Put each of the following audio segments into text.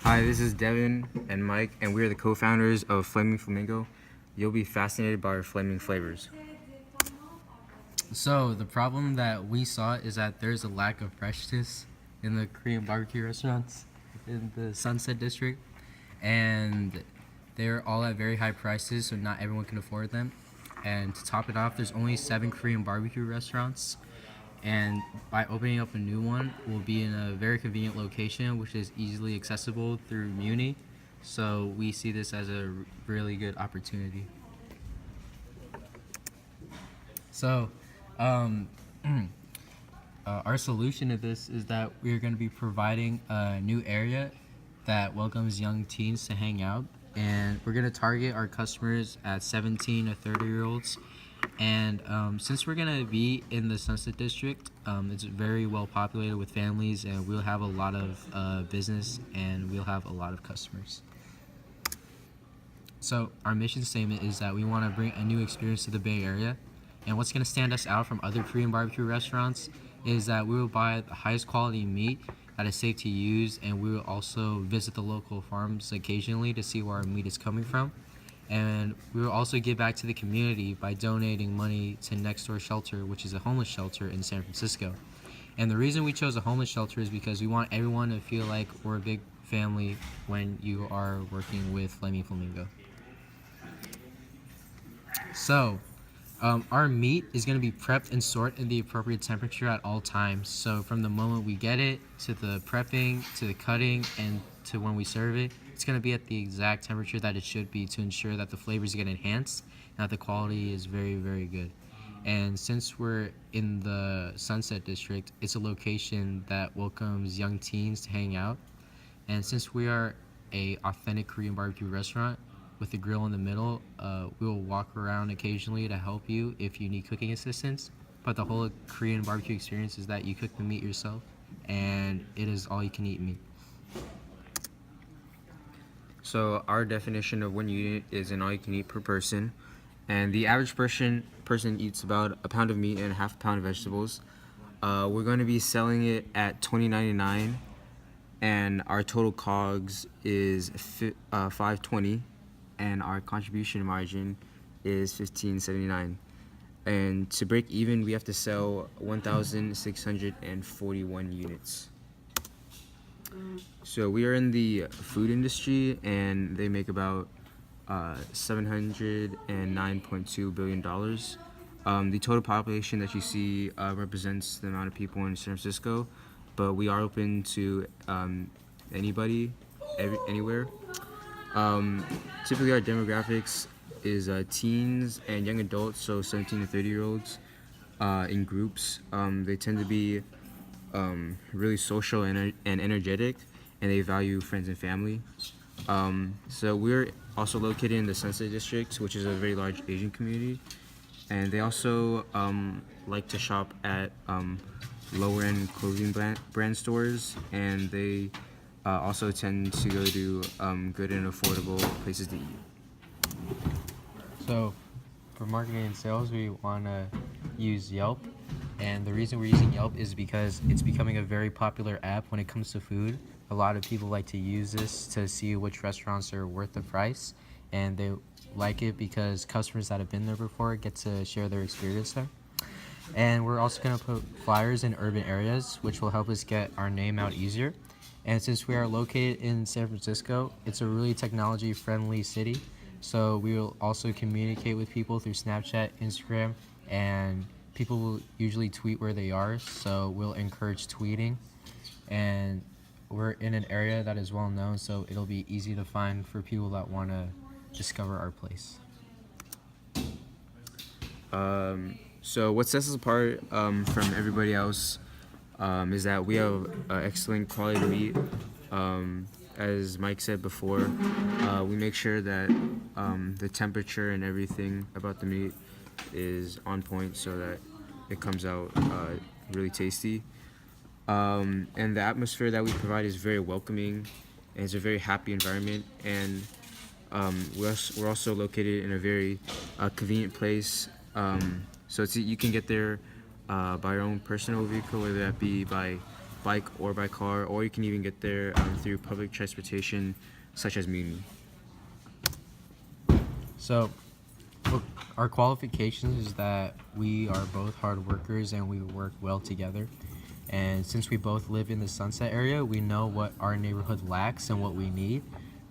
Hi, this is Devin and Mike, and we are the co-founders of Flaming Flamingo. You'll be fascinated by our flaming flavors. So the problem that we saw is that there's a lack of freshness in the Korean barbecue restaurants in the Sunset District, and they're all at very high prices, so not everyone can afford them. And to top it off, there's only 7 Korean barbecue restaurants, and by opening up a new one, we'll be in a very convenient location, which is easily accessible through Muni. So we see this as a really good opportunity. So, um, our solution to this is that we're going to be providing a new area that welcomes young teens to hang out, and we're going to target our customers at 17 to 30-year-olds. And since we're going to be in the Sunset District, it's very well populated with families, and we'll have a lot of business, and we'll have a lot of customers. So our mission statement is that we want to bring a new experience to the Bay Area. And what's going to stand us out from other Korean barbecue restaurants is that we will buy the highest quality meat that is safe to use, and we will also visit the local farms occasionally to see where our meat is coming from. And we will also give back to the community by donating money to Next Door Shelter, which is a homeless shelter in San Francisco. And the reason we chose a homeless shelter is because we want everyone to feel like we're a big family when you are working with Flaming Flamingo. So, our meat is going to be prepped and stored in the appropriate temperature at all times. So, from the moment we get it to the prepping, to the cutting, and to when we serve it, it's going to be at the exact temperature that it should be to ensure that the flavors get enhanced and that the quality is very, very good. And since we're in the Sunset District, it's a location that welcomes young teens to hang out. And since we are a authentic Korean barbecue restaurant with a grill in the middle, we'll walk around occasionally to help you if you need cooking assistance. But the whole Korean barbecue experience is that you cook the meat yourself, and it is all you can eat meat. So our definition of one unit is an all-you-can-eat per person, and the average person eats about a pound of meat and half a pound of vegetables. We're going to be selling it at $20.99, and our total COGS is $5.20, and our contribution margin is $15.79. And to break even, we have to sell 1,641 units. So we are in the food industry, and they make about $709.2 billion. The total population that you see represents the amount of people in San Francisco, but we are open to anybody, anywhere. Typically, our demographics is teens and young adults, so 17 to 30-year-olds in groups. They tend to be really social and energetic, and they value friends and family. So we're also located in the Sunset District, which is a very large Asian community, and they also like to shop at lower-end clothing brand stores, and they also tend to go to good and affordable places to eat. So, for marketing and sales, we want to use Yelp. And the reason we're using Yelp is because it's becoming a very popular app when it comes to food. A lot of people like to use this to see which restaurants are worth the price. And they like it because customers that have been there before get to share their experience there. And we're also going to put flyers in urban areas, which will help us get our name out easier. And since we are located in San Francisco, it's a really technology-friendly city. So we will also communicate with people through Snapchat, Instagram, and people will usually tweet where they are. So we'll encourage tweeting. And we're in an area that is well known, so it'll be easy to find for people that want to discover our place. So what sets us apart from everybody else is that we have excellent quality meat. As Mike said before, we make sure that the temperature and everything about the meat is on point so that it comes out really tasty. And the atmosphere that we provide is very welcoming, and it's a very happy environment. And we're also located in a very convenient place. So you can get there by your own personal vehicle, whether that be by bike or by car, or you can even get there through public transportation such as Muni. So, look, our qualifications is that we are both hard workers and we work well together. And since we both live in the Sunset area, we know what our neighborhood lacks and what we need.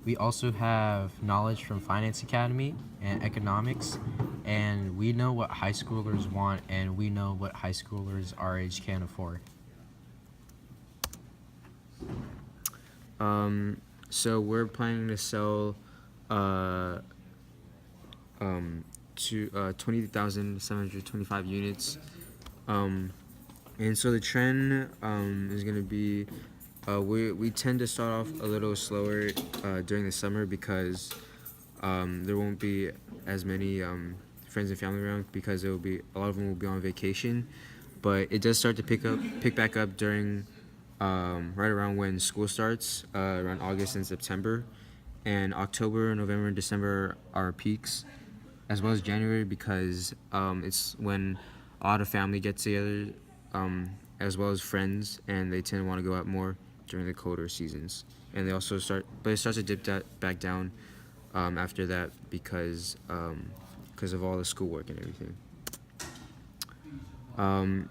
We also have knowledge from Finance Academy and economics, and we know what high schoolers want and we know what high schoolers our age can afford. So we're planning to sell to 20,725 units. And so the trend is going to be we tend to start off a little slower during the summer because there won't be as many friends and family around because it will be a lot of them will be on vacation. But it does start to pick back up during right around when school starts, around August and September. And October, November, and December are peaks, as well as January because it's when a lot of family gets together, as well as friends, and they tend to want to go out more during the colder seasons. And they also but it starts to dip back down after that because of all the schoolwork and everything.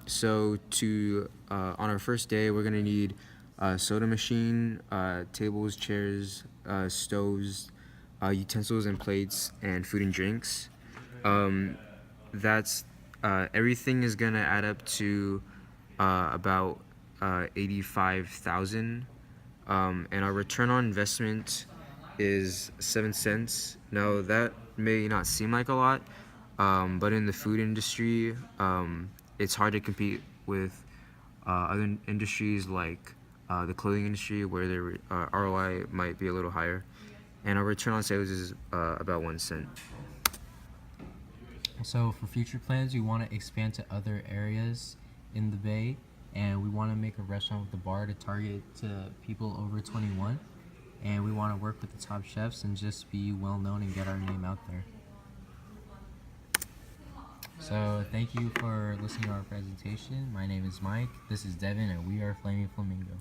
So on our first day, we're gonna need a soda machine, tables, chairs, stoves, utensils and plates, and food and drinks. That's everything is gonna add up to about 85,000, and our return on investment is 7 cents. Now that may not seem like a lot, but in the food industry, it's hard to compete with other industries like the clothing industry where their ROI might be a little higher, and our return on sales is about 1 cent. So for future plans, we want to expand to other areas in the Bay, and we want to make a restaurant with a bar to target to people over 21, and we want to work with the top chefs and just be well known and get our name out there. So thank you for listening to our presentation. My name is Mike, this is Devin, and we are Flaming Flamingo.